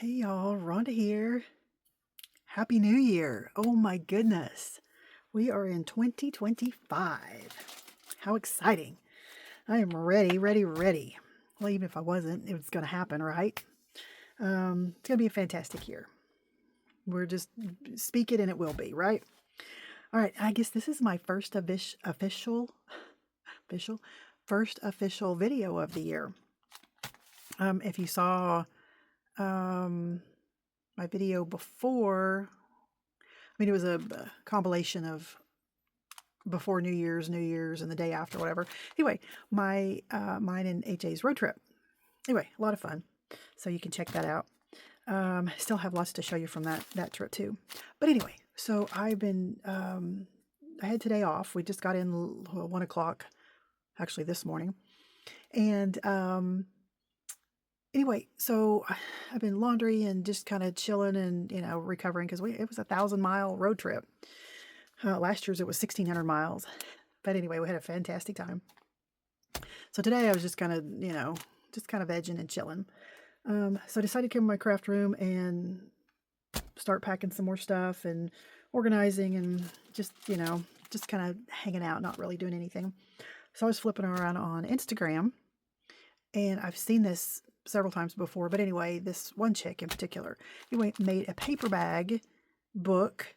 Hey y'all, Rhonda here. Happy New Year. Oh my goodness. We are in 2025. How exciting. I am ready, ready, ready. Well, even if I wasn't, it was going to happen, right? It's going to be a fantastic year. We're just speak it and it will be, right? All right, I guess this is my first official first official video of the year. If you saw my video before, I mean, it was a compilation of before New Year's, and the day after, whatever. Anyway, mine and AJ's road trip. Anyway, a lot of fun. So you can check that out. Still have lots to show you from that trip too. But anyway, so I've been, I had today off. We just got in 1 o'clock, actually this morning. And anyway, so I've been laundry and just kind of chilling and, recovering because it was a 1,000-mile road trip. Last year's it was 1,600 miles. But anyway, we had a fantastic time. So today I was just kind of, vegging and chilling. So I decided to come in my craft room and start packing some more stuff and organizing and just kind of hanging out, not really doing anything. So I was flipping around on Instagram, and I've seen this several times before. But anyway, this one chick in particular, made a paper bag book,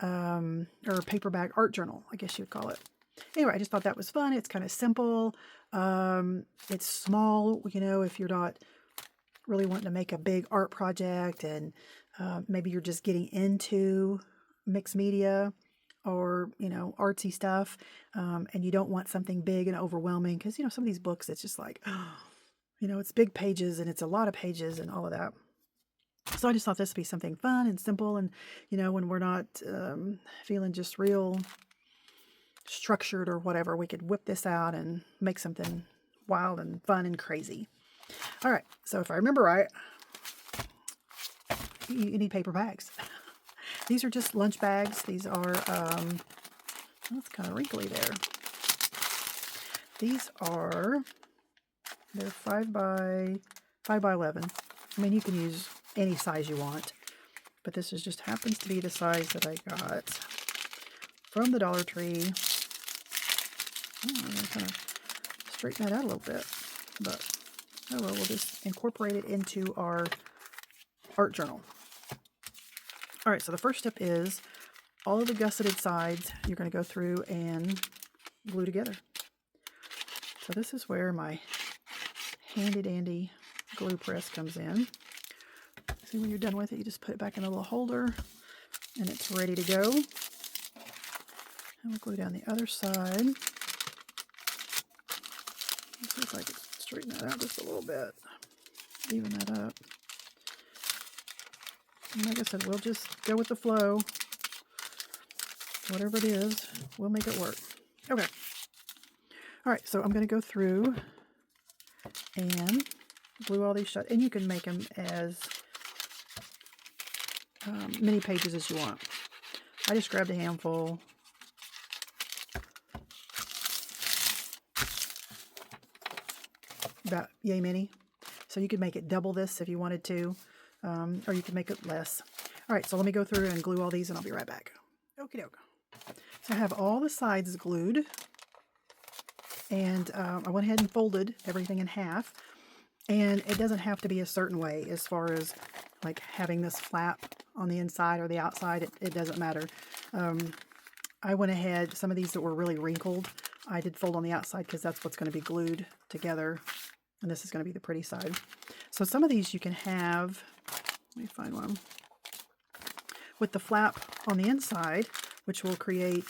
or a paper bag art journal, I guess you would call it. Anyway, I just thought that was fun. It's kind of simple. It's small, if you're not really wanting to make a big art project, and maybe you're just getting into mixed media or, artsy stuff, and you don't want something big and overwhelming because, some of these books, it's just like, it's big pages and it's a lot of pages and all of that. So I just thought this would be something fun and simple, and, when we're not feeling just real structured or whatever, we could whip this out and make something wild and fun and crazy. All right, so if I remember right, you need paper bags. These are just lunch bags. These are, it's kind of wrinkly there. These are, they're 5 by 11. I mean, you can use any size you want, but this just happens to be the size that I got from the Dollar Tree. I'm going to kind of straighten that out a little bit, but oh well, we'll just incorporate it into our art journal. All right, so the first step is all of the gusseted sides you're going to go through and glue together. So this is where my handy dandy glue press comes in. See, when you're done with it, you just put it back in a little holder and it's ready to go. And we'll glue down the other side. Let's see if I can straighten that out just a little bit. Even that up. And like I said, we'll just go with the flow. Whatever it is, we'll make it work. Okay. All right, so I'm going to go through and glue all these shut. And you can make them as many pages as you want. I just grabbed a handful. About yay many. So you could make it double this if you wanted to, or you could make it less. All right, so let me go through and glue all these and I'll be right back. Okie doke. So I have all the sides glued, and I went ahead and folded everything in half. And it doesn't have to be a certain way as far as like having this flap on the inside or the outside. It doesn't matter. I went ahead, some of these that were really wrinkled, I did fold on the outside because that's what's going to be glued together. And this is going to be the pretty side. So some of these you can have, let me find one, with the flap on the inside, which will create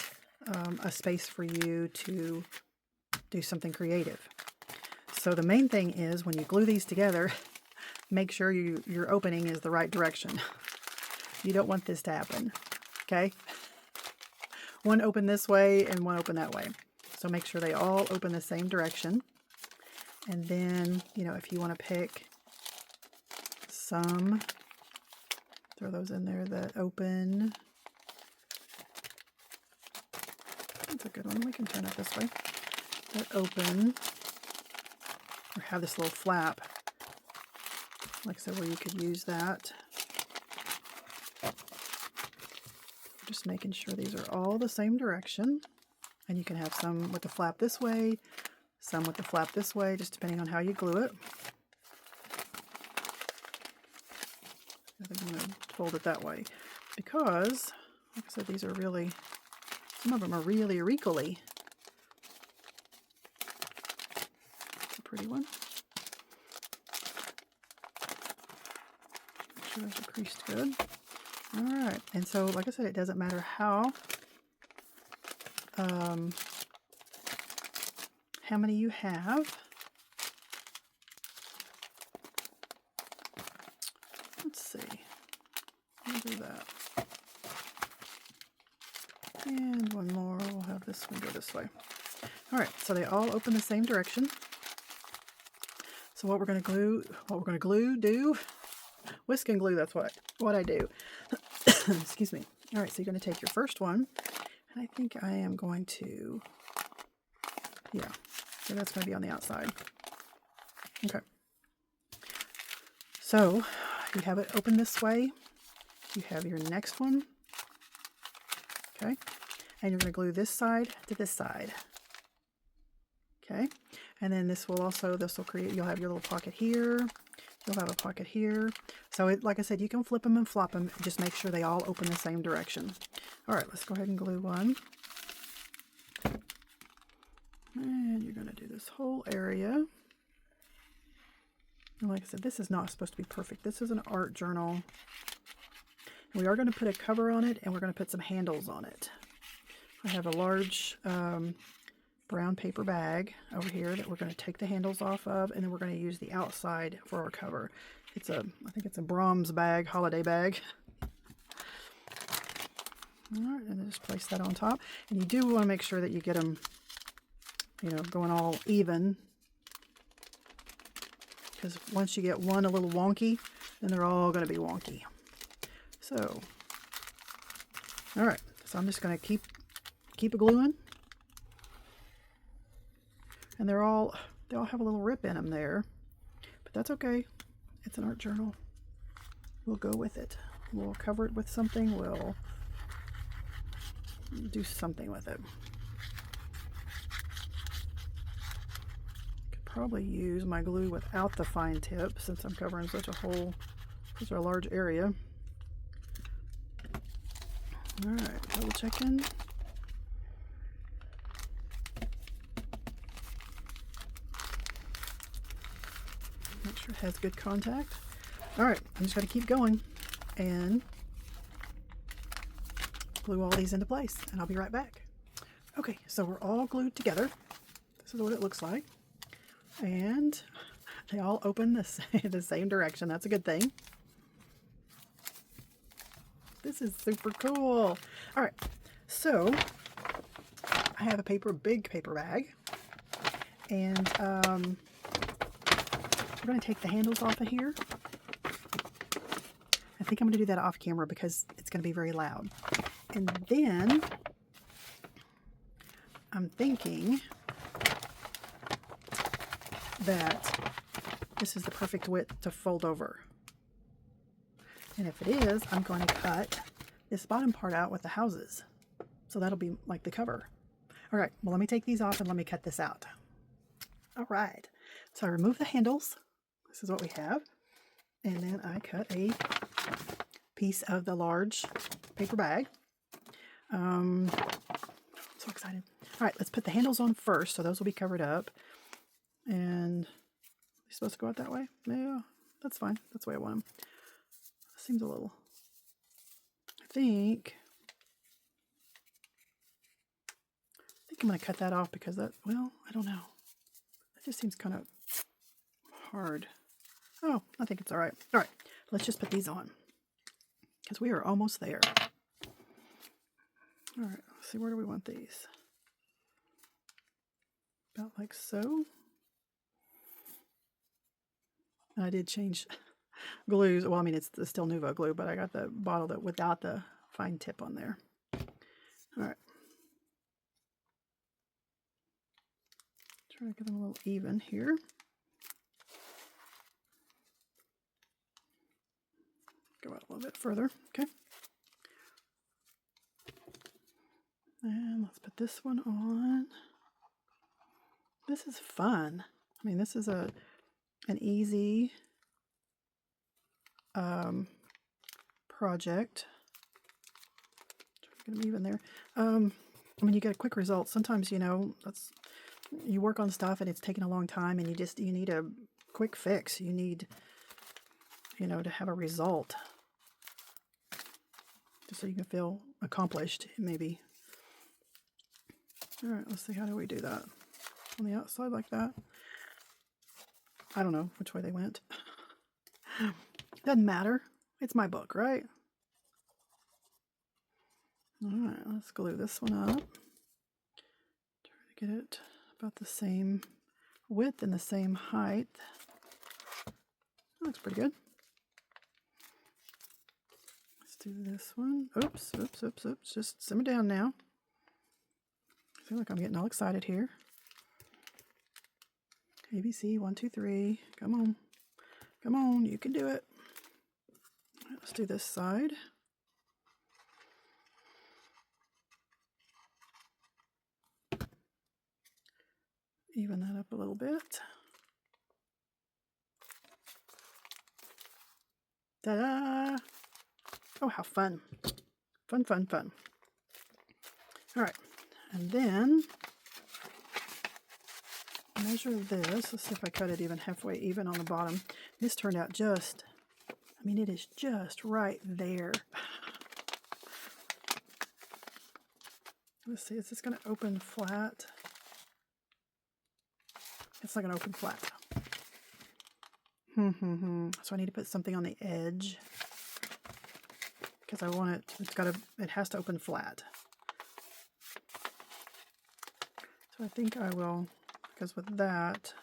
a space for you to do something creative. So the main thing is when you glue these together, make sure your opening is the right direction. You don't want this to happen, okay? One open this way and one open that way. So make sure they all open the same direction. And then, if you want to pick some, throw those in there that open. That's a good one. We can turn it this way. That open, or have this little flap like I said, where you could use that. Just making sure these are all the same direction. And you can have some with the flap this way, some with the flap this way, just depending on how you glue it. I think I'm going to fold it that way because, like I said, these are really, some of them are really wrinkly. It's a pretty one. Make sure those are creased good. All right, and so like I said, it doesn't matter how many you have. Let's see. We'll do that. And one more. We'll have this one go this way. All right, so they all open the same direction. So what we're going to do, whisk and glue, that's what I do. Excuse me. All right, so you're going to take your first one, and I think I am going to, yeah, so that's going to be on the outside. Okay. So you have it open this way. You have your next one. Okay. And you're going to glue this side to this side. Okay. And then this will create, you'll have your little pocket here. You'll have a pocket here. So like I said, you can flip them and flop them. Just make sure they all open the same direction. All right, let's go ahead and glue one. And you're going to do this whole area. And like I said, this is not supposed to be perfect. This is an art journal. We are going to put a cover on it, and we're going to put some handles on it. I have a large brown paper bag over here that we're going to take the handles off of, and then we're going to use the outside for our cover. I think it's a Brahms bag, holiday bag. All right, and then just place that on top. And you do want to make sure that you get them, going all even. Because once you get one a little wonky, then they're all going to be wonky. So, all right, so I'm just going to keep it gluing. And they all have a little rip in them there, but that's okay. It's an art journal. We'll go with it. We'll cover it with something. We'll do something with it. Could probably use my glue without the fine tip since I'm covering such a large area. All right, double checking. Make sure it has good contact. All right, I'm just going to keep going and glue all these into place, and I'll be right back. Okay, so we're all glued together. This is what it looks like. And they all open the same direction. That's a good thing. This is super cool. All right, so I have a big paper bag, and we're going to take the handles off of here. I think I'm going to do that off camera because it's going to be very loud. And then I'm thinking that this is the perfect width to fold over. And if it is, I'm going to cut this bottom part out with the houses. So that'll be like the cover. All right, well, let me take these off and let me cut this out. All right, so I remove the handles. This is what we have. And then I cut a piece of the large paper bag. I'm so excited. All right, let's put the handles on first. So those will be covered up. And they're supposed to go out that way? Yeah, that's fine. That's the way I want them. Seems a little, I think I'm going to cut that off because I don't know. That just seems kind of hard. Oh, I think it's all right. All right, let's just put these on because we are almost there. All right, let's see, where do we want these? About like so. And I did change glues. Well, I mean, it's still Nuvo glue, but I got the bottle that without the fine tip on there. All right. Try to get them a little even here. go out a little bit further. Okay. And let's put this one on. This is fun. I mean, this is an easy project. Get them even there. I mean, you get a quick result. Sometimes, you know, you work on stuff and it's taking a long time, and you need a quick fix. You need, you know, to have a result, just so you can feel accomplished, maybe. All right, let's see, how do we do that? On the outside like that. I don't know which way they went. Doesn't matter. It's my book, right? All right, let's glue this one up. Try to get it about the same width and the same height. That looks pretty good. Let's do this one. Oops, oops, oops, oops. Just simmer down now. I feel like I'm getting all excited here. ABC, 1, 2, 3. Come on. Come on, you can do it. All right, let's do this side. Even that up a little bit. Ta-da! Oh, how fun. Fun, fun, fun. All right, and then measure this. Let's see if I cut it even halfway even on the bottom. This turned out just, I mean, it is just right there. Let's see, is this going to open flat? It's not going to open flat. So I need to put something on the edge because I want it has to open flat. So I think I will, because with that,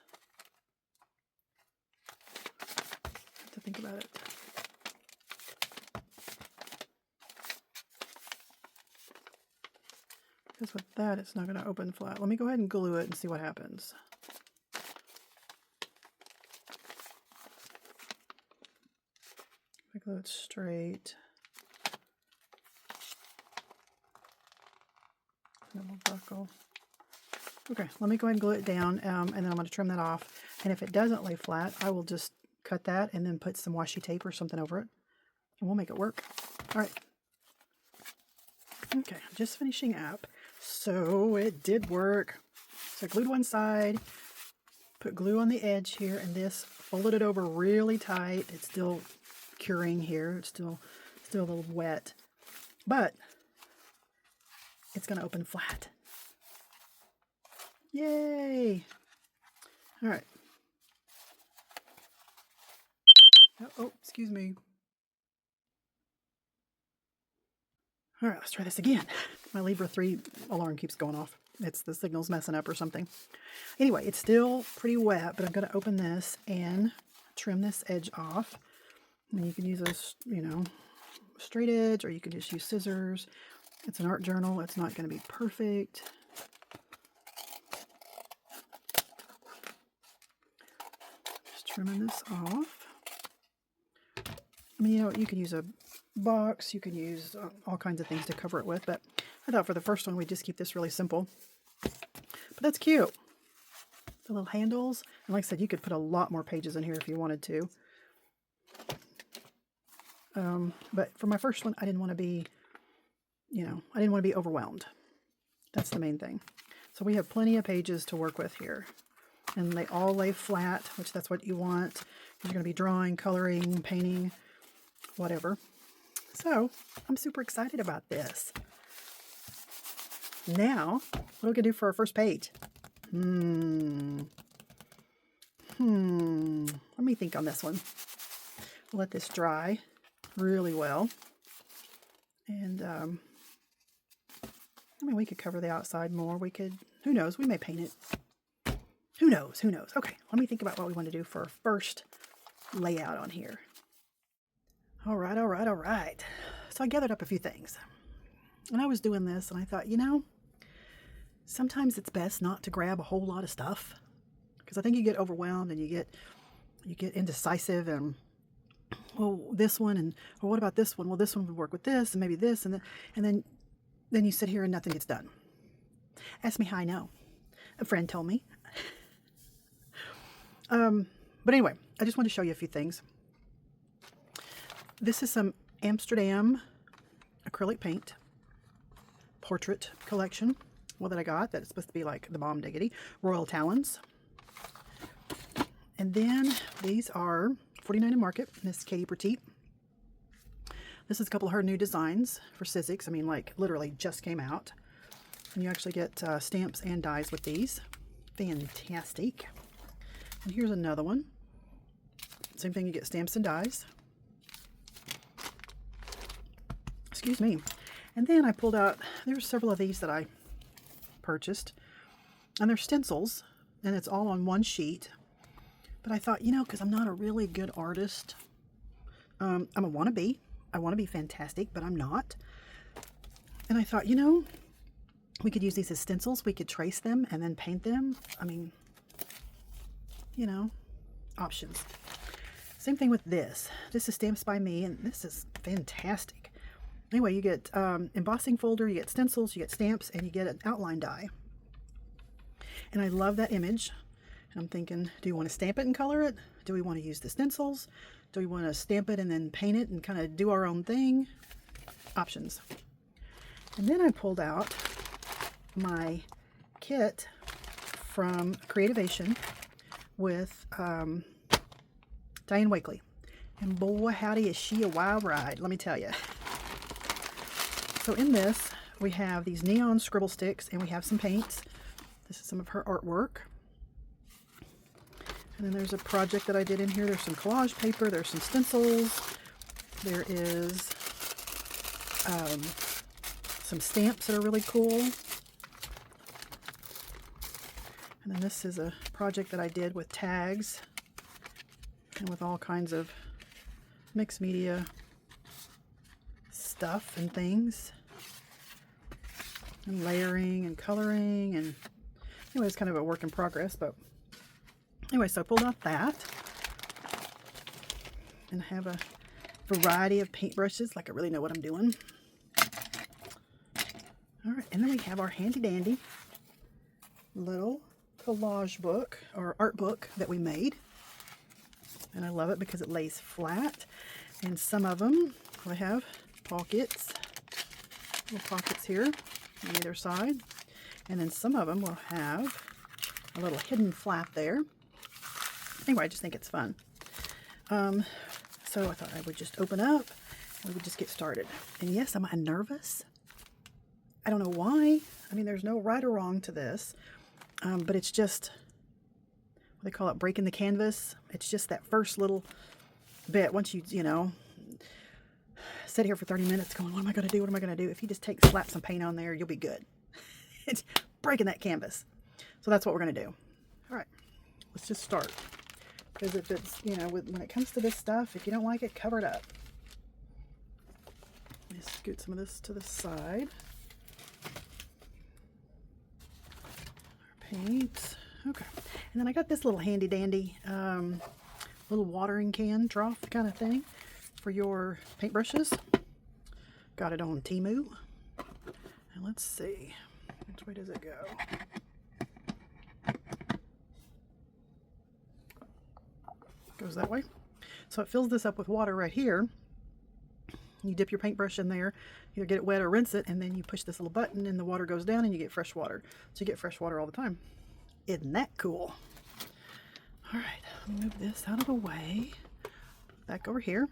I have to think about it. Because with that, it's not going to open flat. Let me go ahead and glue it and see what happens. If I glue it straight, and it will buckle. Okay, let me go ahead and glue it down, and then I'm going to trim that off. And if it doesn't lay flat, I will just cut that and then put some washi tape or something over it, and we'll make it work. All right. Okay, just finishing up. So it did work. So I glued one side, put glue on the edge here, and this, folded it over really tight. It's still curing here. It's still a little wet, but it's going to open flat. Yay! All right. Oh, excuse me. All right, let's try this again. My Libra 3 alarm keeps going off. It's the signal's messing up or something. Anyway, it's still pretty wet, but I'm going to open this and trim this edge off. And you can use a, you know, straight edge, or you can just use scissors. It's an art journal. It's not going to be perfect. Just trimming this off. I mean, you know, you can use a box, you can use all kinds of things to cover it with, but I thought for the first one we'd just keep this really simple. But that's cute. The little handles, and like I said, you could put a lot more pages in here if you wanted to. But for my first one, I didn't want to be, you know, I didn't want to be overwhelmed. That's the main thing. So we have plenty of pages to work with here, and they all lay flat, which that's what you want. You're going to be drawing, coloring, painting, whatever. So I'm super excited about this. Now, what are we going to do for our first page? Let me think on this one. We'll let this dry really well. And, I mean, we could cover the outside more. We could, who knows, we may paint it. Who knows, who knows. Okay, let me think about what we want to do for our first layout on here. All right, all right, all right. So I gathered up a few things. And I was doing this, and I thought, you know, sometimes it's best not to grab a whole lot of stuff, because I think you get overwhelmed and you get indecisive, and well, this one, and well, what about this one? Well, this one would work with this, and maybe this, and then you sit here and nothing gets done. Ask me how I know. A friend told me. But anyway, I just want to show you a few things. This is some Amsterdam acrylic paint portrait collection. Well, that I got, that it's supposed to be like the bomb diggity. Royal Talons. And then these are 49 in Market, Miss Katie Petite. This is a couple of her new designs for Sizzix. I mean, like literally just came out. And you actually get stamps and dies with these. Fantastic. And here's another one. Same thing, you get stamps and dies. Excuse me. And then I pulled out, there were several of these that I purchased. And they're stencils, and it's all on one sheet. But I thought, you know, because I'm not a really good artist. I'm a wannabe. I want to be fantastic, but I'm not. And I thought, you know, we could use these as stencils. We could trace them and then paint them. I mean, you know, options. Same thing with this. This is Stamps by Me, and this is fantastic. Anyway, you get embossing folder, you get stencils, you get stamps, and you get an outline die. And I love that image. And I'm thinking, do you want to stamp it and color it? Do we want to use the stencils? Do we want to stamp it and then paint it and kind of do our own thing? Options. And then I pulled out my kit from Creativation with Diane Wakely. And boy, howdy, is she a wild ride, let me tell you. So in this, we have these neon scribble sticks, and we have some paints. This is some of her artwork. And then there's a project that I did in here. There's some collage paper. There's some stencils. There is some stamps that are really cool. And then this is a project that I did with tags and with all kinds of mixed media stuff and things. And layering and coloring. And anyway, it's kind of a work in progress, but anyway, so I pulled out that, and I have a variety of paintbrushes, like I really know what I'm doing. All right, and then we have our handy dandy little collage book or art book that we made. And I love it because it lays flat, and some of them I have pockets, little pockets here on either side, and then some of them will have a little hidden flap there. Anyway, I just think it's fun. So I thought I would just open up and we would just get started. And yes, am I nervous? I don't know why. I mean, there's no right or wrong to this, but it's just, what they call it, breaking the canvas. It's just that first little bit. Once you know, sit here for 30 minutes going, what am I going to do? What am I going to do? If you just slap some paint on there, you'll be good. It's breaking that canvas. So that's what we're going to do. All right, let's just start. Because if it's, you know, when it comes to this stuff, if you don't like it, cover it up. Let me scoot some of this to the side. Our paint. Okay. And then I got this little handy dandy little watering can trough kind of thing for your paintbrushes. Got it on Temu. And let's see. Which way does it go? Goes that way. So it fills this up with water right here. You dip your paintbrush in there, either get it wet or rinse it, and then you push this little button and the water goes down and you get fresh water. So you get fresh water all the time. Isn't that cool? All right, let me move this out of the way. Back over here.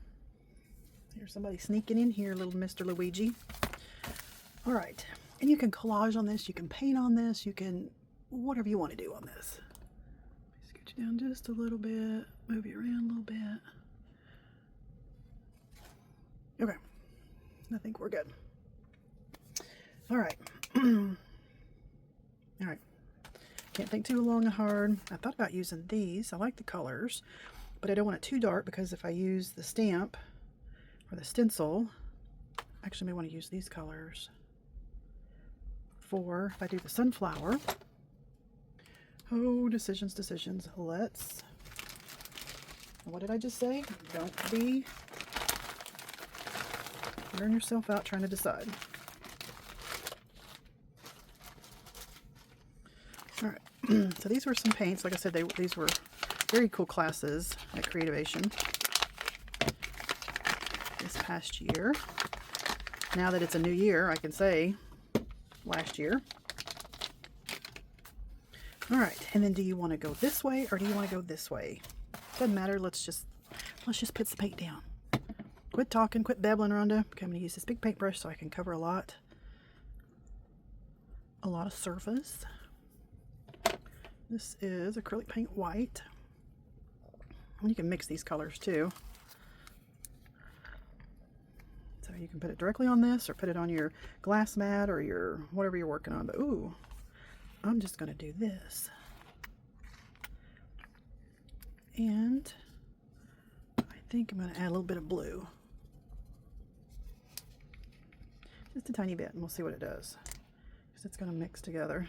There's somebody sneaking in here, little Mr. Luigi. All right, and you can collage on this, you can paint on this, you can, whatever you want to do on this. Scoot you down just a little bit, move you around a little bit. Okay, I think we're good. All right. All right. Can't think too long and hard. I thought about using these. I like the colors, but I don't want it too dark because if I use the stamp or the stencil, actually I may want to use these colors for if I do the sunflower. Oh, decisions. Let's What did I just say? Don't be wearing yourself out trying to decide. All right, so these were some paints. Like I said, these were very cool classes at Creativation this past year. Now that it's a new year, I can say last year. All right, and then do you want to go this way or do you want to go this way? Doesn't matter. Let's just put the paint down. Quit talking, quit babbling, Rhonda. Okay, I'm going to use this big paintbrush so I can cover a lot of surface. This is acrylic paint white. And you can mix these colors too. So you can put it directly on this or put it on your glass mat or your whatever you're working on. But ooh, I'm just going to do this. And I think I'm going to add a little bit of blue. Just a tiny bit, and we'll see what it does. Because it's going to mix together.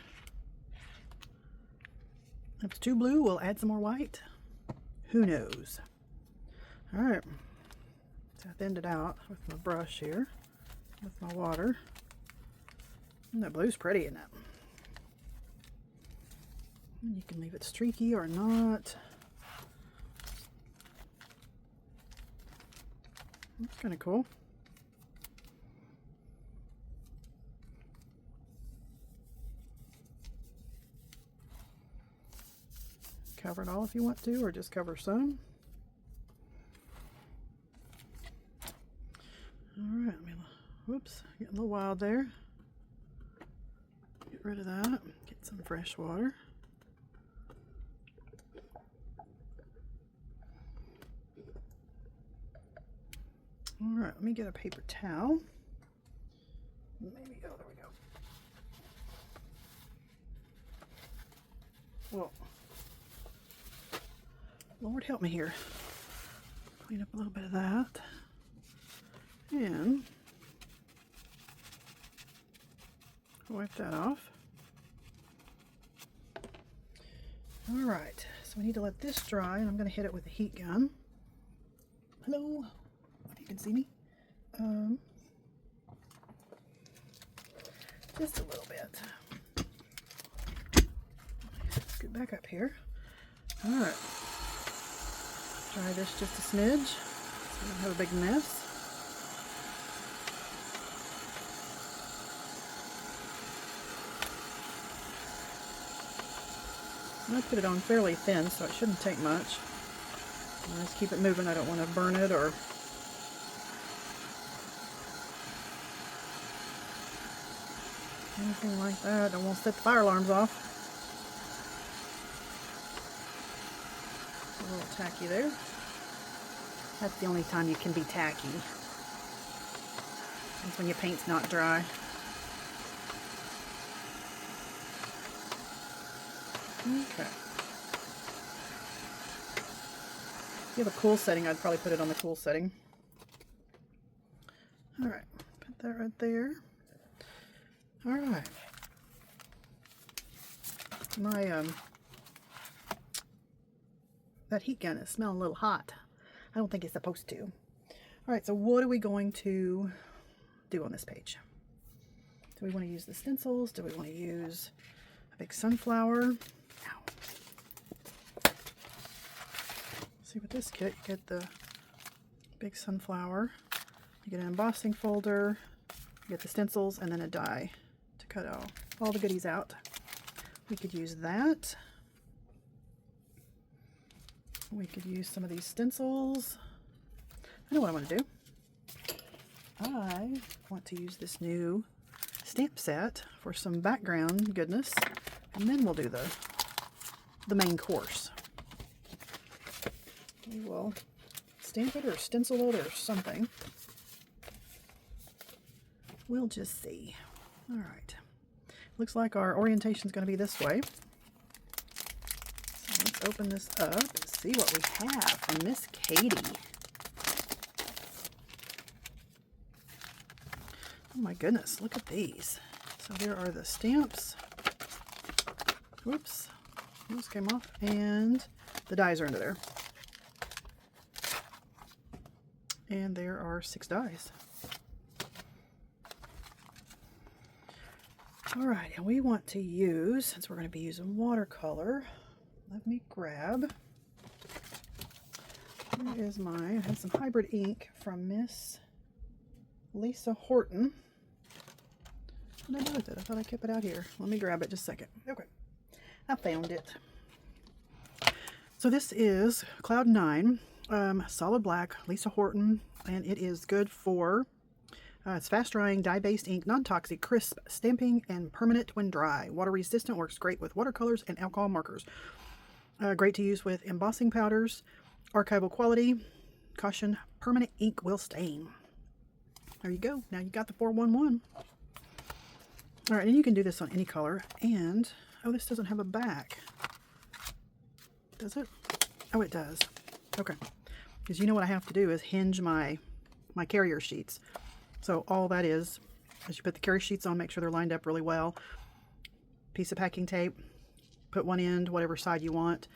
If it's too blue, we'll add some more white. Who knows? All right. So I thinned it out with my brush here, with my water. And that blue's pretty, isn't it? And you can leave it streaky or not. That's kind of cool. Cover it all if you want to, or just cover some. All right, whoops, getting a little wild there. Get rid of that, get some fresh water. All right, let me get a paper towel. Maybe, oh, there we go. Whoa. Lord help me here. Clean up a little bit of that. And wipe that off. All right, so we need to let this dry, and I'm going to hit it with a heat gun. Hello, if you can see me. Just a little bit. Scoot back up here. All right. Try this just a smidge so we don't have a big mess. I'm going to put it on fairly thin, so it shouldn't take much. I'll just keep it moving. I don't want to burn it or anything like that. I won't set the fire alarms off. A little tacky there. That's the only time you can be tacky. That's when your paint's not dry. Okay. If you have a cool setting, I'd probably put it on the cool setting. Alright, put that right there. Alright. My, that heat gun is smelling a little hot. I don't think it's supposed to. Alright, so what are we going to do on this page? Do we want to use the stencils? Do we want to use a big sunflower? Ow. See, with this kit, you get the big sunflower, you get an embossing folder, you get the stencils, and then a die to cut all the goodies out. We could use that. We could use some of these stencils. I know what I want to do. I want to use this new stamp set for some background goodness, and then we'll do the main course. We will stamp it or stencil it or something. We'll just see. All right. Looks like our orientation is going to be this way. So let's open this up and see what we have from Miss Katie. Oh my goodness, look at these. So there are the stamps. Whoops, those came off, and the dies are under there. And there are 6 dies. All right, and we want to use, since we're going to be using watercolor, let me grab, where is mine? I have some hybrid ink from Miss Lisa Horton. What did I do with it? I thought I kept it out here. Let me grab it just a second. Okay, I found it. So this is Cloud 9, solid black, Lisa Horton, and it is good for, it's fast drying, dye-based ink, non-toxic, crisp, stamping, and permanent when dry. Water resistant, works great with watercolors and alcohol markers. Great to use with embossing powders, archival quality, caution, permanent ink will stain. There you go. Now you got the 411. All right, and you can do this on any color. And, oh, this doesn't have a back. Does it? Oh, it does. Okay. Because you know what I have to do is hinge my carrier sheets. So all that is you put the carrier sheets on, make sure they're lined up really well. Piece of packing tape, put one end, whatever side you want,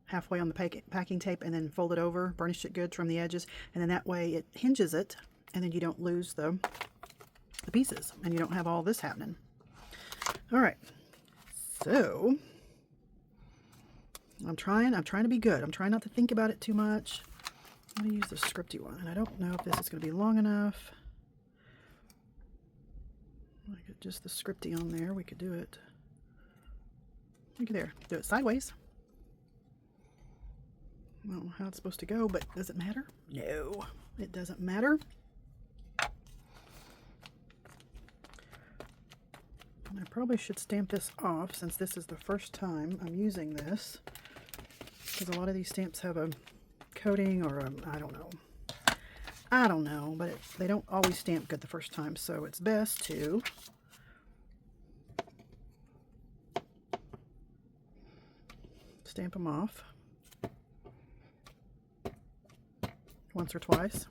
halfway on the packing tape, and then fold it over, burnish it good, trim the edges, and then that way it hinges it, and then you don't lose the pieces, and you don't have all this happening. All right. So I'm trying to be good. I'm trying not to think about it too much. I'm going to use the scripty one, and I don't know if this is going to be long enough. I could just the scripty on there. We could do it. Look at there. Do it sideways. I don't know how it's supposed to go, but does it matter? No, it doesn't matter. And I probably should stamp this off since this is the first time I'm using this, because a lot of these stamps have a coating or a, I don't know, but they don't always stamp good the first time, so it's best to stamp them off once or twice.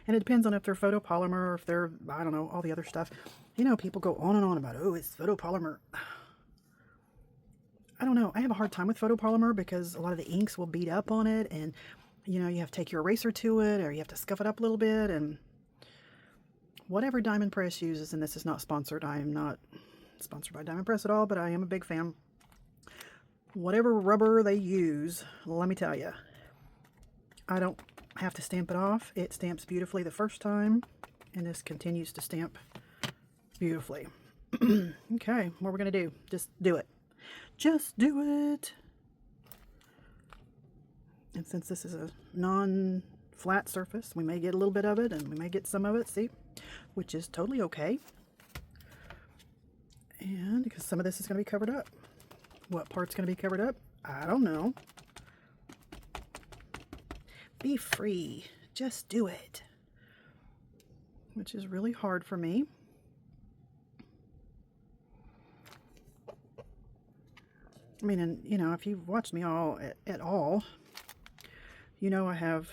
And it depends on if they're photopolymer or if they're, I don't know, all the other stuff. You know, people go on and on about, oh, it's photopolymer. I don't know. I have a hard time with photopolymer because a lot of the inks will beat up on it, and you know, you have to take your eraser to it, or you have to scuff it up a little bit, and whatever Diamond Press uses, and this is not sponsored. I am not sponsored by Diamond Press at all, but I am a big fan. Whatever rubber they use, let me tell you, I don't have to stamp it off. It stamps beautifully the first time, and this continues to stamp beautifully. Okay, what we're going to do, just do it. Just do it. And since this is a non-flat surface, we may get a little bit of it, and we may get some of it, see, which is totally okay. And because some of this is going to be covered up. What part's going to be covered up? I don't know. Be free. Just do it. Which is really hard for me. I mean, and you know, if you've watched me all at all, you know I have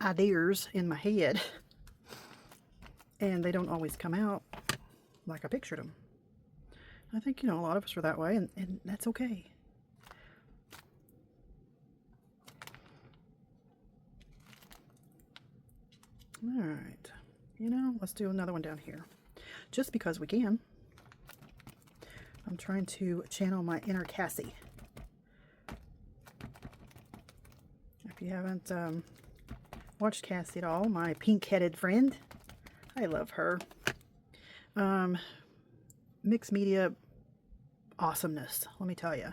ideas in my head, and they don't always come out like I pictured them. I think, you know, a lot of us are that way, and that's okay. All right, you know, let's do another one down here, just because we can. I'm trying to channel my inner Cassie. If you haven't watched Cassie at all, my pink-headed friend, I love her. Mixed media awesomeness, let me tell you.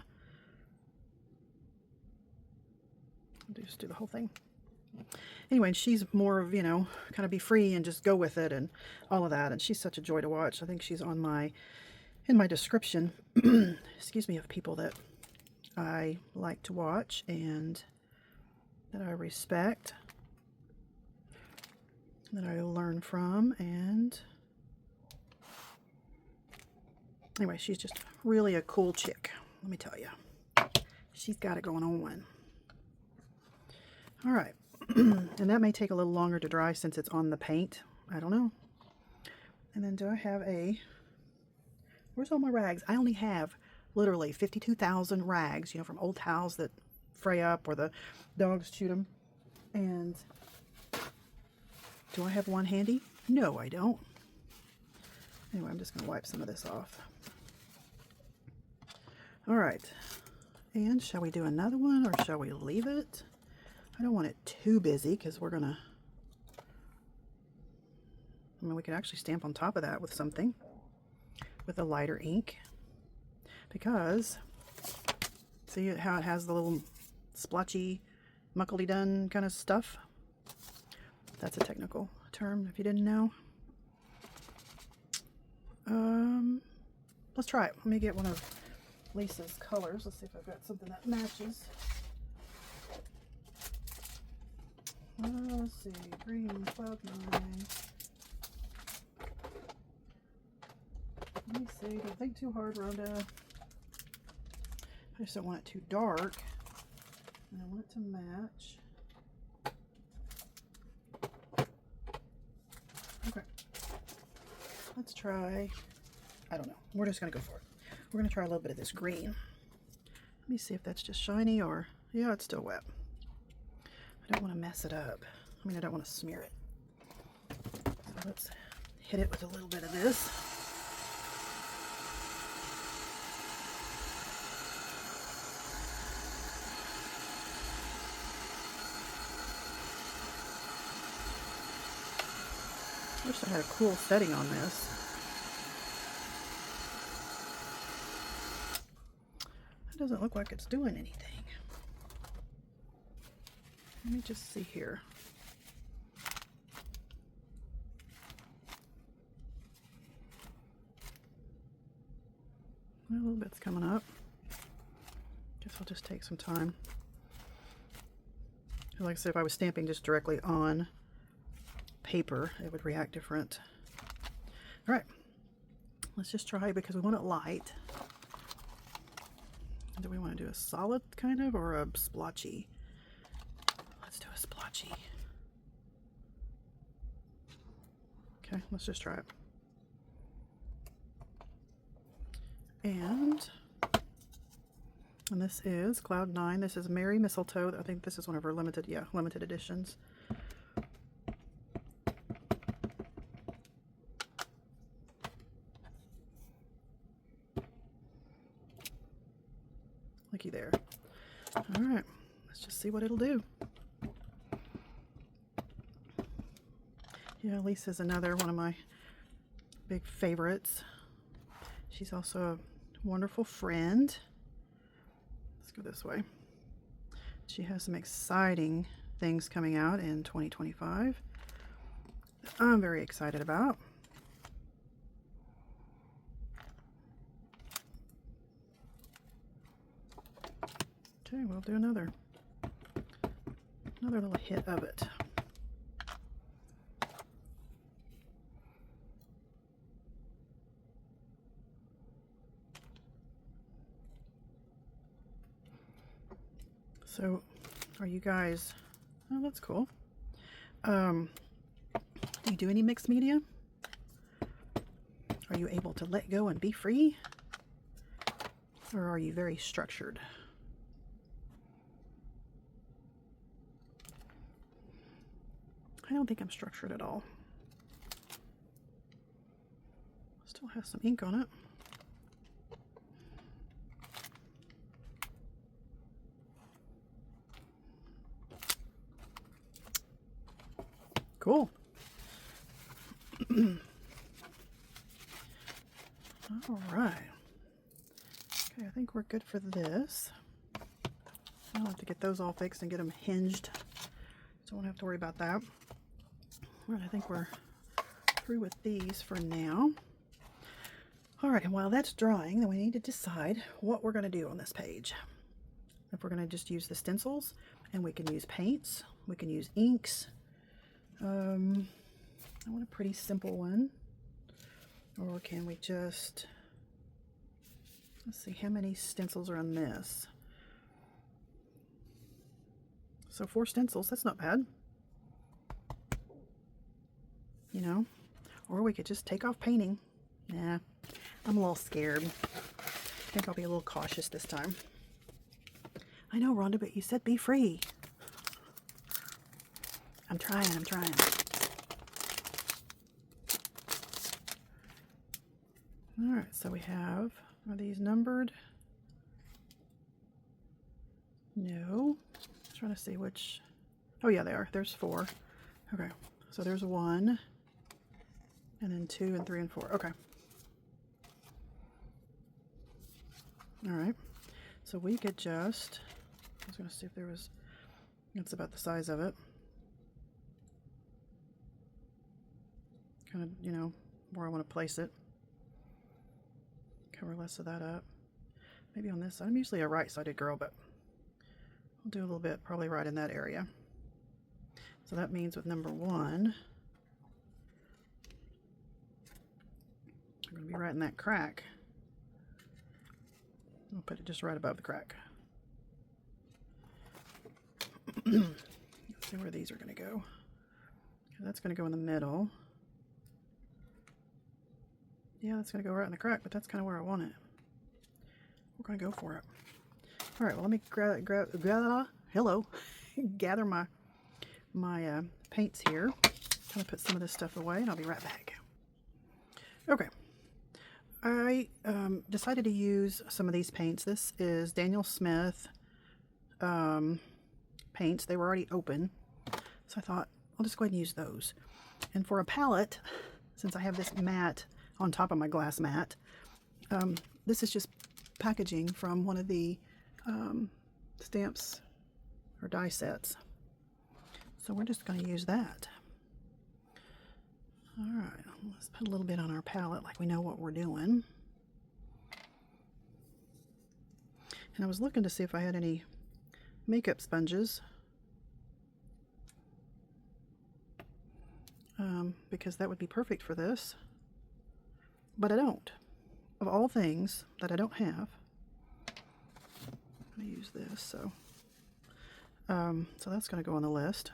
I'll just do the whole thing. Anyway, she's more of, you know, kind of be free and just go with it and all of that. And she's such a joy to watch. I think she's on in my description, excuse me, of people that I like to watch and that I respect, that I learn from. And anyway, she's just really a cool chick, let me tell you. She's got it going on. All right. And that may take a little longer to dry since it's on the paint. I don't know. And then do I have where's all my rags? I only have literally 52,000 rags, you know, from old towels that fray up or the dogs chewed them. And do I have one handy? No, I don't. Anyway, I'm just going to wipe some of this off. All right. And shall we do another one or shall we leave it? I don't want it too busy because we're going to, I mean, we could actually stamp on top of that with something, with a lighter ink. Because, see how it has the little splotchy, muckly-done kind of stuff? That's a technical term if you didn't know. Let's try it. Let me get one of Lisa's colors. Let's see if I've got something that matches. Let's see, green, cloud 9. Let me see, don't think too hard, Rhonda. I just don't want it too dark. And I want it to match. Okay. Let's try, I don't know. We're just going to go for it. We're going to try a little bit of this green. Let me see if that's just shiny or, yeah, it's still wet. I don't want to mess it up. I mean, I don't want to smear it. So let's hit it with a little bit of this. I wish I had a cool setting on this. It doesn't look like it's doing anything. Let me just see here. A little bit's coming up. Guess I'll just take some time. Like I said, if I was stamping just directly on paper, it would react different. All right, let's just try because we want it light. Do we want to do a solid kind of or a splotchy? Let's do a splotchy. Okay, let's just try it. And this is Cloud 9. This is Merry Mistletoe. I think this is one of her limited editions. Looky there. All right, let's just see what it'll do. Yeah, Lisa's another one of my big favorites. She's also a wonderful friend. Let's go this way. She has some exciting things coming out in 2025 that I'm very excited about. Okay, we'll do another little hit of it. So, are you guys, oh, that's cool. Do you do any mixed media? Are you able to let go and be free? Or are you very structured? I don't think I'm structured at all. Still has some ink on it. Cool. All right. Okay, I think we're good for this. I'll have to get those all fixed and get them hinged, so I won't have to worry about that. All right, I think we're through with these for now. All right, and while that's drying, then we need to decide what we're going to do on this page. If we're going to just use the stencils, and we can use paints, we can use inks. I want a pretty simple one. Or can we just, let's see, how many stencils are on this? So 4 stencils, that's not bad. You know, or we could just take off painting. Nah, I'm a little scared. I think I'll be a little cautious this time. I know, Rhonda, but you said be free. I'm trying. All right, so we have, are these numbered? No. I'm trying to see which, oh yeah, they are. There's 4. Okay, so there's 1, and then 2 and 3 and 4. Okay. All right, so we could just, I was going to see if there was, that's about the size of it. Kind of, you know, where I want to place it. Cover less of that up. Maybe on this side. I'm usually a right-sided girl, but I'll do a little bit probably right in that area. So that means with number 1, I'm going to be right in that crack. I'll put it just right above the crack. Let's see where these are going to go. Okay, that's going to go in the middle. Yeah, that's going to go right in the crack, but that's kind of where I want it. We're going to go for it. All right, well, let me gather my paints here. I'm going to put some of this stuff away, and I'll be right back. Okay. I decided to use some of these paints. This is Daniel Smith paints. They were already open, so I thought I'll just go ahead and use those. And for a palette, since I have this mat on top of my glass mat, this is just packaging from one of the stamps or die sets. So we're just going to use that. All right, let's put a little bit on our palette like we know what we're doing. And I was looking to see if I had any makeup sponges, because that would be perfect for this, but I don't. Of all things that I don't have, I'm going to use this, so that's going to go on the list,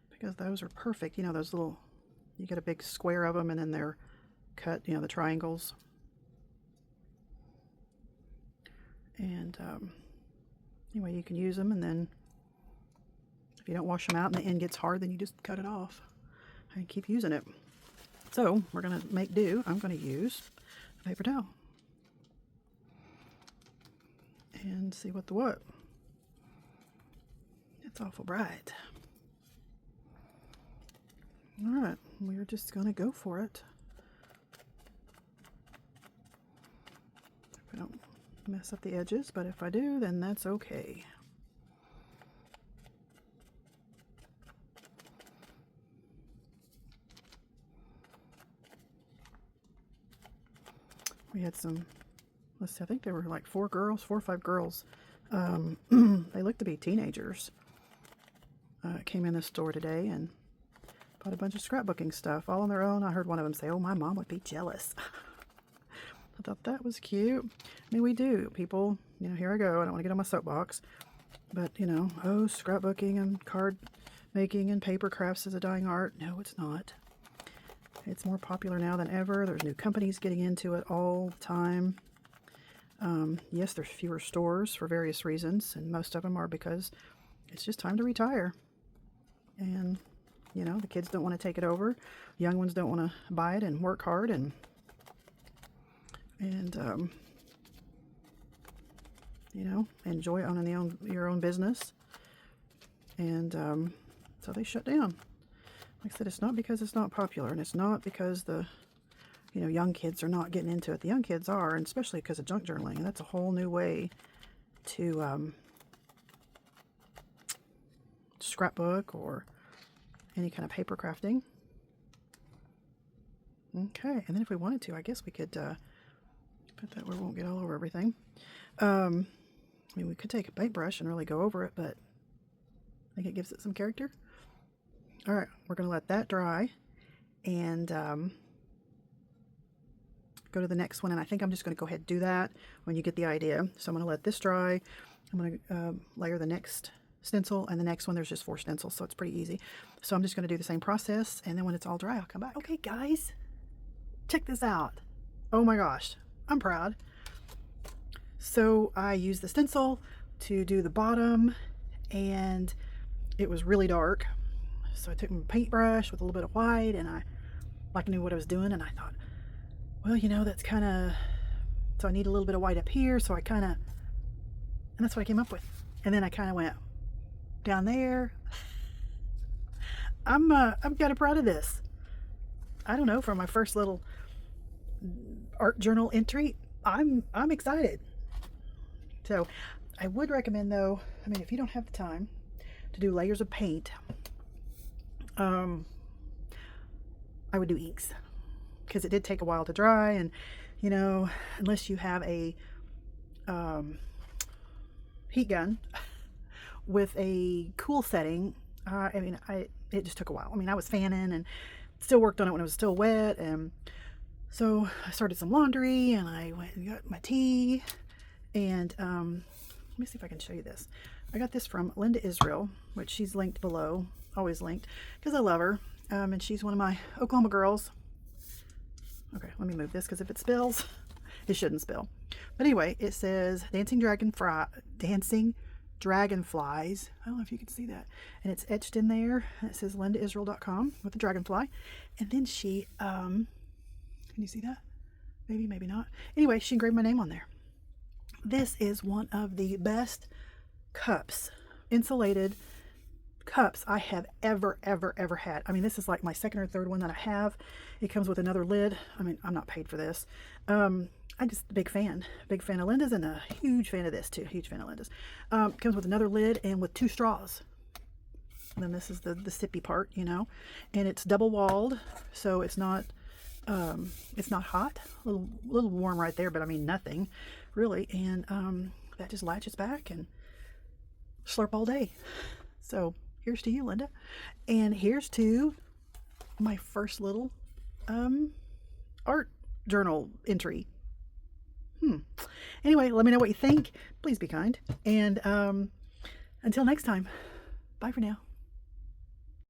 because those are perfect. You know, those little, you get a big square of them, and then they're cut, you know, the triangles. And anyway, you can use them, and then if you don't wash them out and the end gets hard, then you just cut it off and keep using it. So we're going to make do. I'm going to use a paper towel and see what the what. It's awful bright. All right, we're just going to go for it. If I don't mess up the edges, but if I do, then that's okay. We had some, let's see, I think there were like 4 or 5 girls. They looked to be teenagers. Came in the store today and bought a bunch of scrapbooking stuff all on their own. I heard one of them say, "Oh, my mom would be jealous." I thought that was cute. I mean, we do. People, you know, here I go. I don't want to get on my soapbox. But, you know, oh, scrapbooking and card making and paper crafts is a dying art. No, it's not. It's more popular now than ever. There's new companies getting into it all the time. Yes, there's fewer stores for various reasons, and most of them are because it's just time to retire. And, you know, the kids don't want to take it over. Young ones don't want to buy it and work hard and you know, enjoy owning your own business. And so they shut down. Like I said, it's not because it's not popular, and it's not because the, you know, young kids are not getting into it. The young kids are, and especially because of junk journaling, and that's a whole new way to scrapbook or any kind of paper crafting. Okay, and then if we wanted to, I guess we could put that where it won't get all over everything. I mean, we could take a paintbrush and really go over it, but I think it gives it some character. All right, we're going to let that dry and go to the next one. And I think I'm just going to go ahead and do that when you get the idea. So I'm going to let this dry. I'm going to layer the next stencil, and the next one, there's just 4 stencils, so it's pretty easy. So I'm just going to do the same process, and then when it's all dry, I'll come back. Okay, guys, check this out. Oh my gosh, I'm proud. So I used the stencil to do the bottom, and it was really dark. So I took my paintbrush with a little bit of white, and I knew what I was doing, and I thought, well, that's kind of, so I need a little bit of white up here, so I kind of, and that's what I came up with. And then I kind of went down there. I'm kind of proud of this. I don't know, for my first little art journal entry, I'm excited. So I would recommend, though, I mean, if you don't have the time to do layers of paint, I would do inks, because it did take a while to dry, and unless you have a heat gun with a cool setting, it just took a while. I mean, I was fanning and still worked on it when it was still wet, and so I started some laundry, and I went and got my tea, and let me see if I can show you this. I got this from Linda Israel, which she's linked below, always linked, because I love her, and she's one of my Oklahoma girls. Okay, let me move this, because if it spills, it shouldn't spill. But anyway, it says dancing dragonflies. I don't know if you can see that. And it's etched in there. And it says lindaisrael.com with the dragonfly. And then she, can you see that? Maybe, maybe not. Anyway, she engraved my name on there. This is one of the best cups, insulated cups I have ever had. I mean, this is like my second or third one that I have. It comes with another lid. I mean, I'm not paid for this. I'm just a big fan of Linda's, and a huge fan of this too. Huge fan of Linda's. Comes with another lid and with 2 straws. And then this is the sippy part, and it's double walled, so it's not hot. A little warm right there, but I mean nothing really. And that just latches back and slurp all day. So here's to you, Linda, and here's to my first little art journal entry. Anyway, let me know what you think. Please be kind, and until next time, bye for now.